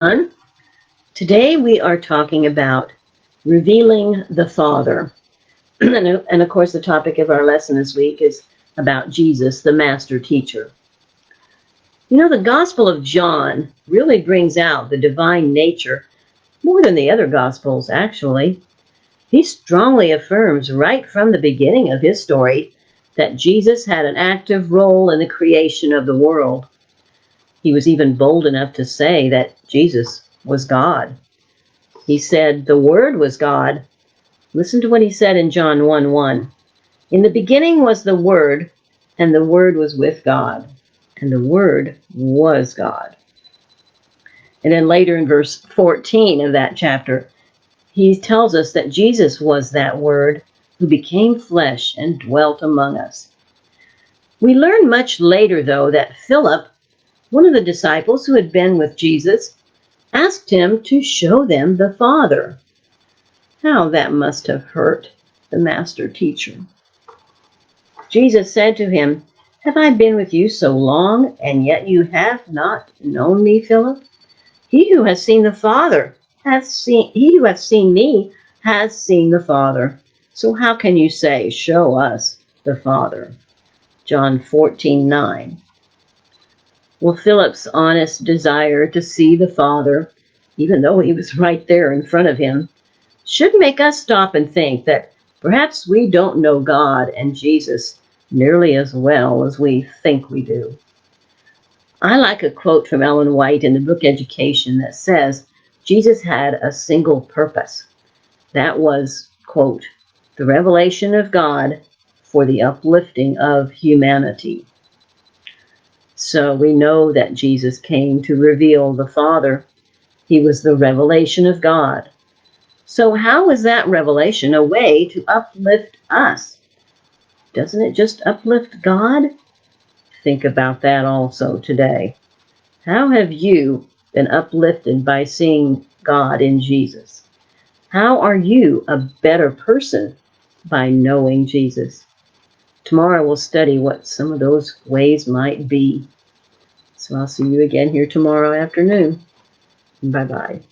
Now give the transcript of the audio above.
everyone. Today we are talking about revealing the Father. and of course, the topic of our lesson this week is about Jesus, the Master Teacher. You know, the Gospel of John really brings out the divine nature more than the other Gospels, actually. He strongly affirms right from the beginning of his story that Jesus had an active role in the creation of the world. He was even bold enough to say that Jesus was God. He said the Word was God. Listen to what he said in John 1:1. In the beginning was the Word, and the Word was with God, and the Word was God. And then later in verse 14 of that chapter, he tells us that Jesus was that Word who became flesh and dwelt among us. We learn much later, though, that Philip, one of the disciples who had been with Jesus, asked him to show them the Father. How that must have hurt the Master Teacher. Jesus said to him, "Have I been with you so long, and yet you have not known me, Philip? He who has seen the Father he who hath seen me has seen the Father. So how can you say, 'Show us the Father'?" John 14:9. Well, Philip's honest desire to see the Father, even though he was right there in front of him, should make us stop and think that perhaps we don't know God and Jesus nearly as well as we think we do. I like a quote from Ellen White in the book Education that says, Jesus had a single purpose. That was, quote, the revelation of God for the uplifting of humanity. So we know that Jesus came to reveal the Father. He was the revelation of God. So how is that revelation a way to uplift us? Doesn't it just uplift God? Think about that also today. How have you been uplifted by seeing God in Jesus? How are you a better person by knowing Jesus? Tomorrow we'll study what some of those ways might be. So I'll see you again here tomorrow afternoon. Bye-bye.